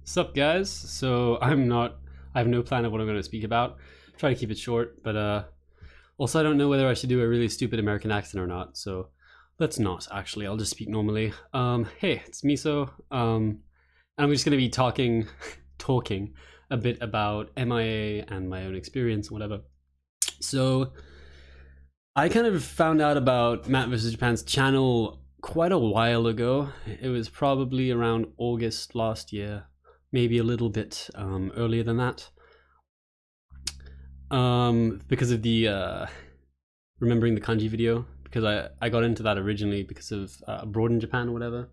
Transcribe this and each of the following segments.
Sup guys? I have no plan of what I'm going to speak about. Try to keep it short, but also I don't know whether I should do a really stupid American accent or not, so let's not actually. I'll just speak normally. Hey, it's Miso. And I'm just going to be talking a bit about MIA and my own experience and whatever. So I kind of found out about Matt vs. Japan's channel quite a while ago. It was probably around August last year, maybe a little bit earlier than that. Because of the remembering the kanji video, because I got into that originally because of Abroad in Japan or whatever.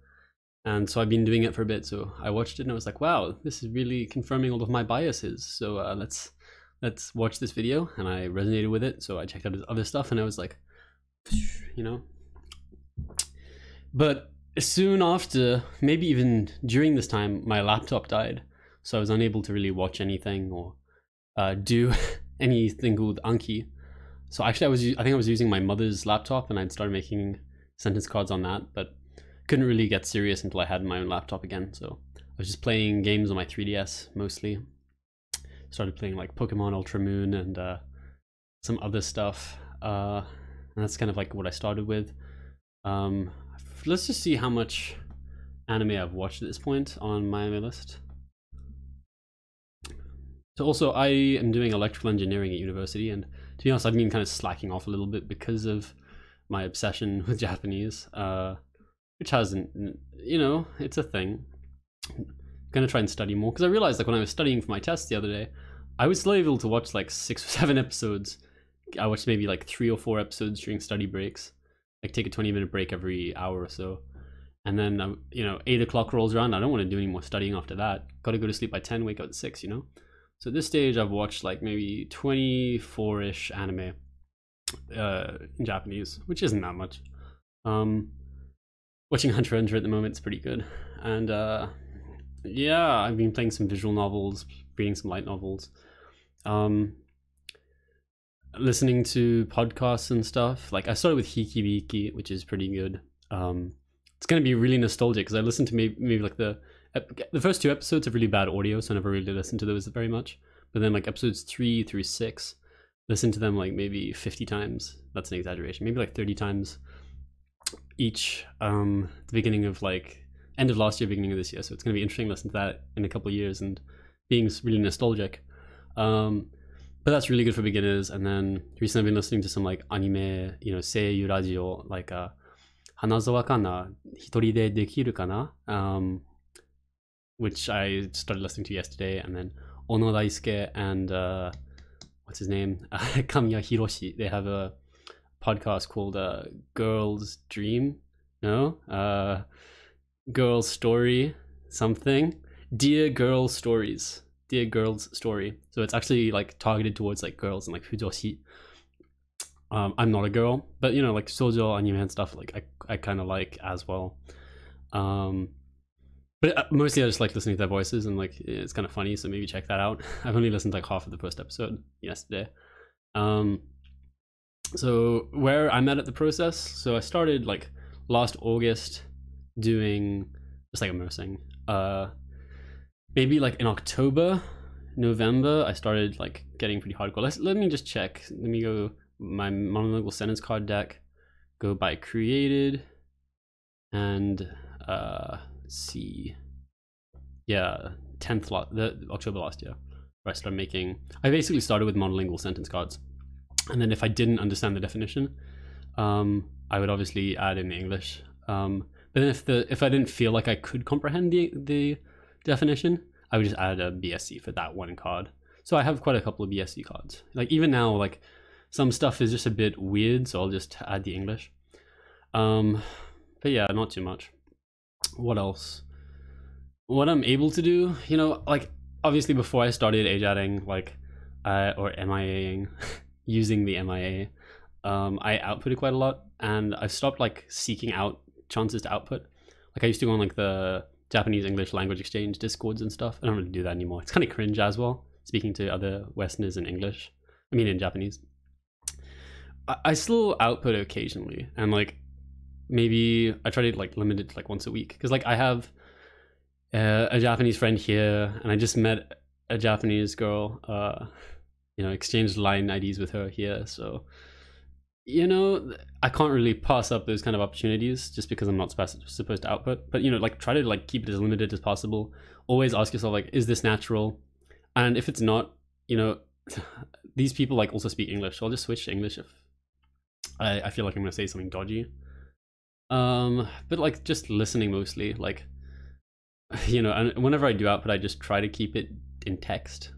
And so I've been doing it for a bit, so I watched it and I was like, wow, this is really confirming all of my biases. So let's watch this video, and I resonated with it. So I checked out his other stuff and I was like, you know. But soon after, maybe even during this time, my laptop died. So I was unable to really watch anything or do anything with Anki. So actually I think I was using my mother's laptop, and I'd started making sentence cards on that, but couldn't really get serious until I had my own laptop again. So I was just playing games on my 3DS mostly. Started playing like Pokemon Ultra Moon and some other stuff. And that's kind of like what I started with. Let's just see how much anime I've watched at this point on my anime list. So also, I am doing electrical engineering at university, and to be honest, I've been kind of slacking off a little bit because of my obsession with Japanese, which hasn't, you know, it's a thing. I'm gonna try and study more, because I realized like when I was studying for my test the other day, I was still able to watch like 6 or 7 episodes. I watched maybe like 3 or 4 episodes during study breaks, like take a 20-minute break every hour or so. And then, you know, 8 o'clock rolls around, I don't want to do any more studying after that. Gotta go to sleep by 10, wake up at 6, you know? So at this stage, I've watched like maybe 24-ish anime in Japanese, which isn't that much. Watching Hunter x Hunter at the moment is pretty good. And yeah, I've been playing some visual novels, reading some light novels, listening to podcasts and stuff. Like I started with Hikibiki, which is pretty good. It's going to be really nostalgic because I listened to maybe like the first 2 episodes have really bad audio, so I never really listened to those very much. But then like episodes 3 through 6, listened to them like maybe 50 times. That's an exaggeration. Maybe like 30 times each. The beginning of like end of last year, beginning of this year. So it's going to be interesting to listen to that in a couple of years and being really nostalgic. But that's really good for beginners. And then recently I've been listening to some like anime, you know, seiyuu radio, like Hanazawa kana, hitori de dekiru kana, which I started listening to yesterday. And then Ono Daisuke and what's his name, Kamiya Hiroshi, they have a podcast called Girl's Dream, no, Girl's Story something, Dear Girl Stories, Dear Girl's Story. So it's actually like targeted towards like girls and like fujoshi. I'm not a girl, but you know, like shoujo anime and stuff, like I kind of like as well. But mostly I just like listening to their voices, and like it's kind of funny, so maybe check that out. I've only listened to like half of the first episode yesterday. So where I'm at the process, so I started like last August doing just like immersing. Maybe like in October, November, I started like getting pretty hardcore. Let me just check. Let me go my monolingual sentence card deck, go by created, and see, yeah, October last year, where I started making. I basically started with monolingual sentence cards, and then if I didn't understand the definition, I would obviously add in the English. But then if I didn't feel like I could comprehend the definition, I would just add a BSC for that one card. So I have quite a couple of BSC cards. Like even now, like some stuff is just a bit weird, so I'll just add the English. But yeah, not too much. What else? What I'm able to do, you know, like obviously before I started age adding, like or MIAing, using the MIA, I outputted quite a lot, and I've stopped like seeking out chances to output. Like I used to go on like the Japanese English language exchange discords and stuff. I don't really do that anymore. It's kind of cringe as well, speaking to other Westerners in English. I mean in Japanese. I still output occasionally, and like maybe I try to like limit it to like once a week, because like I have a Japanese friend here, and I just met a Japanese girl. You know, exchanged line IDs with her here. So, you know, I can't really pass up those kind of opportunities just because I'm not supposed to output. But you know, like try to like keep it as limited as possible. Always ask yourself like, is this natural? And if it's not, you know, these people like also speak English. So I'll just switch to English if I feel like I'm gonna say something dodgy. But like just listening mostly, like, you know, and whenever I do output, I just try to keep it in text.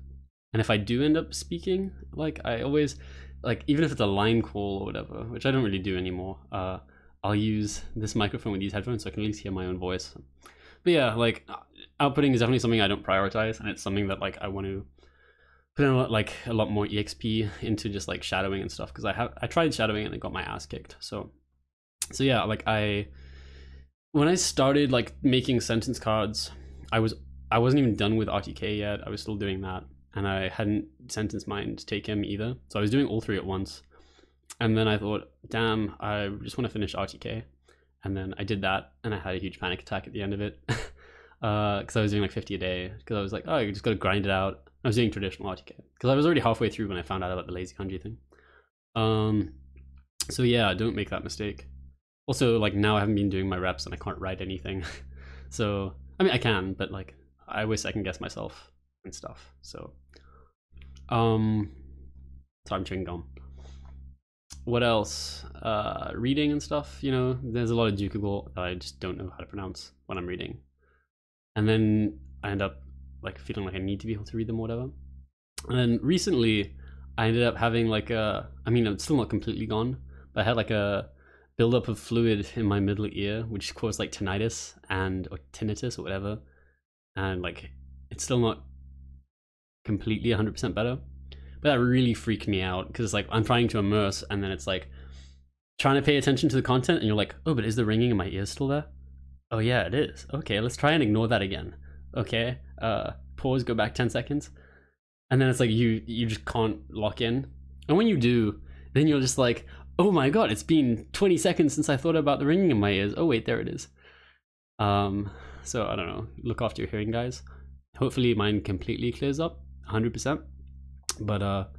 And if I do end up speaking, like I always, like even if it's a line call or whatever, which I don't really do anymore, I'll use this microphone with these headphones so I can at least hear my own voice. But yeah, like outputting is definitely something I don't prioritize, and it's something that like I want to put in a lot more EXP into just like shadowing and stuff, because I tried shadowing and it got my ass kicked. So yeah, like when I started like making sentence cards, I wasn't even done with RTK yet. I was still doing that, and I hadn't sentence mined TakeM either. So I was doing all three at once. And then I thought, damn, I just want to finish RTK. And then I did that, and I had a huge panic attack at the end of it. Because I was doing like 50 a day, because I was like, oh, you just got to grind it out. I was doing traditional RTK because I was already halfway through when I found out about the lazy kanji thing. So yeah, don't make that mistake. Also, like now I haven't been doing my reps and I can't write anything. So I mean I can, but like I always second guess myself and stuff. So so I'm chewing gum. What else? Reading and stuff, you know, there's a lot of Jukugo that I just don't know how to pronounce when I'm reading. And then I end up like feeling like I need to be able to read them or whatever. And then recently I ended up having like I mean, it's still not completely gone, but I had like a buildup of fluid in my middle ear, which caused like tinnitus or tinnitus or whatever. And like, it's still not completely 100% better, but that really freaked me out, because like I'm trying to immerse and then it's like trying to pay attention to the content and you're like, oh, but is the ringing in my ears still there? Oh yeah, it is. Okay, let's try and ignore that again. Okay, pause, go back 10 seconds. And then it's like you just can't lock in. And when you do, then you're just like, oh my god, it's been 20 seconds since I thought about the ringing in my ears. Oh wait, there it is. So I don't know, look after your hearing, guys. Hopefully mine completely clears up 100%. But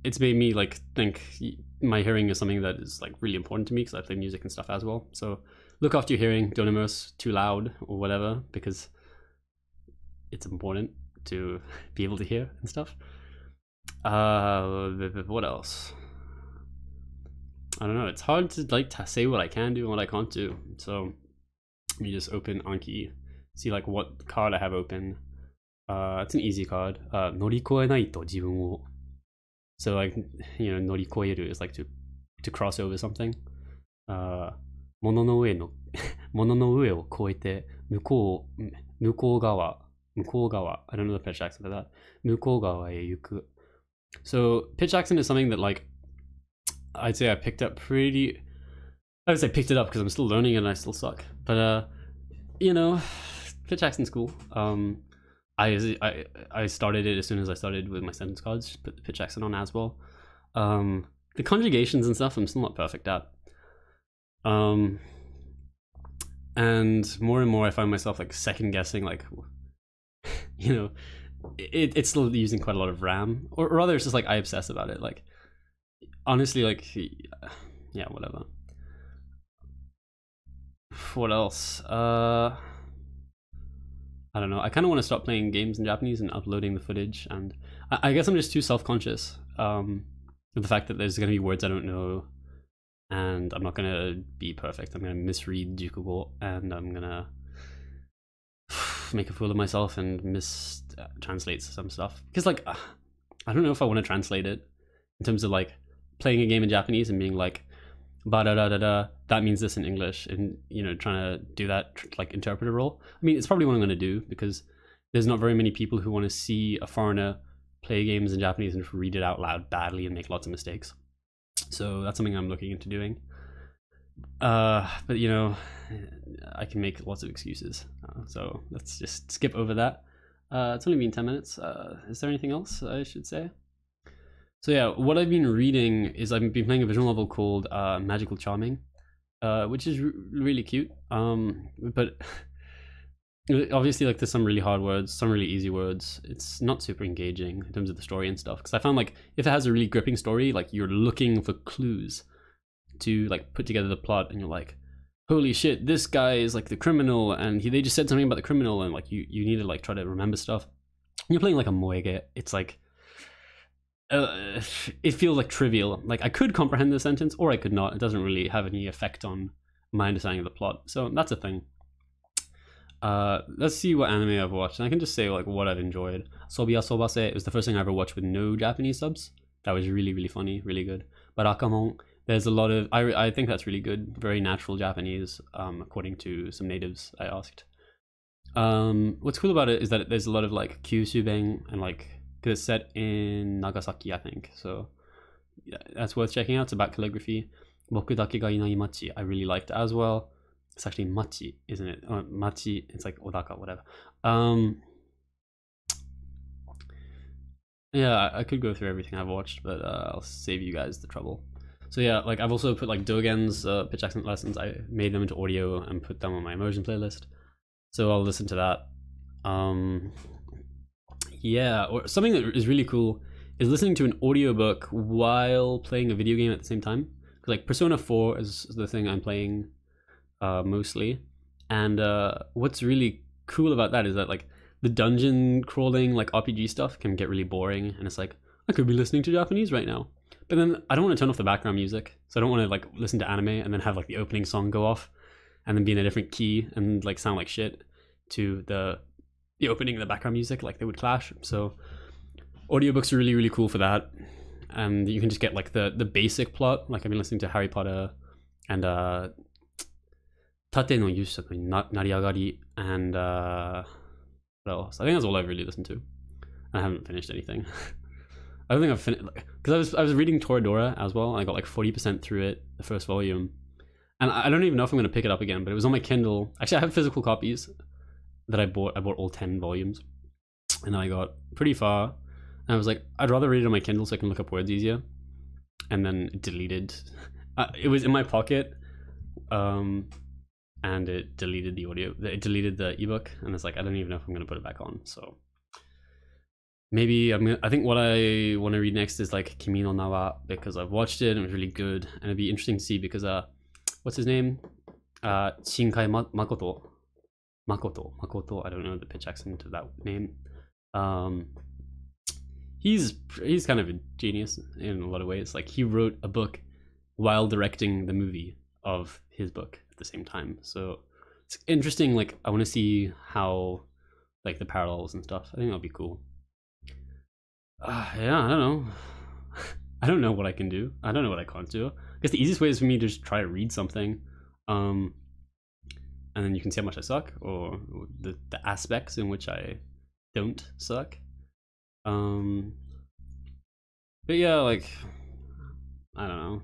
it's made me like think my hearing is something that is like really important to me, because I play music and stuff as well. So look after your hearing, don't immerse too loud or whatever, because it's important to be able to hear and stuff. What else? I don't know, it's hard to like to say what I can do and what I can't do. So let me just open Anki, see like what card I have open. It's an easy card. 乗り越えないと自分を. So like, you know, 乗り越える is like to cross over something. 物の上の物の上を越えて向こう側 I don't know the pitch accent for that. 向こう側へ行く. So pitch accent is something that like I'd say I picked up pretty. I would say picked it up because I'm still learning and I still suck. But you know, pitch accent's cool. I started it as soon as I started with my sentence cards. Just put the pitch accent on as well. The conjugations and stuff I'm still not perfect at. And more I find myself like second guessing, like, you know, it's still using quite a lot of RAM, or rather it's just like I obsess about it. Like honestly, like, yeah, whatever. What else? I don't know. I kind of want to stop playing games in Japanese and uploading the footage, and I guess I'm just too self-conscious of the fact that there's going to be words I don't know, and I'm not going to be perfect. I'm going to misread Jukugo, and I'm going to make a fool of myself and mistranslate some stuff. Because like, I don't know if I want to translate it in terms of like playing a game in Japanese and being like, ba da da da da, that means this in English, and you know, trying to do that like interpreter role. I mean, it's probably what I'm going to do, because there's not very many people who want to see a foreigner play games in Japanese and read it out loud badly and make lots of mistakes. So that's something I'm looking into doing. But you know, I can make lots of excuses. So let's just skip over that. It's only been 10 minutes. Is there anything else I should say? So yeah, what I've been reading is I've been playing a visual novel called Magical Charming, which is really cute. But Obviously, like there's some really hard words, some really easy words. It's not super engaging in terms of the story and stuff. Because I found like if it has a really gripping story, like you're looking for clues to like put together the plot, and you're like, holy shit, this guy is like the criminal, and they just said something about the criminal, and like you need to like try to remember stuff. You're playing like a moege. It's like it feels like trivial. Like I could comprehend the sentence, or I could not. It doesn't really have any effect on my understanding of the plot. So that's a thing. Let's see what anime I've watched, and I can just say like what I've enjoyed. Sobiya Sobase, it was the first thing I ever watched with no Japanese subs. That was really, really funny, really good. But Akamon, there's a lot of I think that's really good, very natural Japanese, according to some natives I asked. What's cool about it is that there's a lot of like Kyushu-beng, and like because it's set in Nagasaki, I think. So yeah, that's worth checking out. It's about calligraphy. Boku dake ga inai machi, I really liked as well. It's actually machi, isn't it? Machi, it's like Odaka, whatever. Yeah, I could go through everything I've watched, but I'll save you guys the trouble. So yeah, like I've also put like Dogen's pitch accent lessons. I made them into audio and put them on my immersion playlist. So I'll listen to that. Yeah, or something that is really cool is listening to an audiobook while playing a video game at the same time. Like Persona 4 is the thing I'm playing mostly, and what's really cool about that is that like the dungeon crawling like RPG stuff can get really boring, and it's like I could be listening to Japanese right now, but then I don't want to turn off the background music, so I don't want to like listen to anime and then have like the opening song go off and then be in a different key and like sound like shit to the opening and the background music, like they would clash. So audiobooks are really, really cool for that, and you can just get like the basic plot. Like I've been listening to Harry Potter and Tate no Yushaku ni Nariagari, and what else? I think that's all I've really listened to. I haven't finished anything. I don't think I've finished, because I was reading Toradora as well, and I got like 40% through it, the first volume, and I don't even know if I'm going to pick it up again. But it was on my Kindle. Actually, I have physical copies that I bought. I bought all 10 volumes, and I got pretty far, and I was like, I'd rather read it on my Kindle so I can look up words easier. And then it deleted. It was in my pocket, and it deleted the audio. It deleted the ebook, and it's like I don't even know if I'm gonna put it back on. So maybe I think what I want to read next is like Kimi no Nawa, because I've watched it and it was really good, and it'd be interesting to see because what's his name? Shinkai Makoto. I don't know the pitch accent of that name. He's kind of a genius in a lot of ways. Like he wrote a book while directing the movie of his book at the same time. So it's interesting. Like I want to see how like the parallels and stuff. I think that'll be cool. Yeah, I don't know. I don't know what I can do. I don't know what I can't do. I guess the easiest way is for me to just try to read something, and then you can see how much I suck, or the aspects in which I don't suck. But yeah, like I don't know.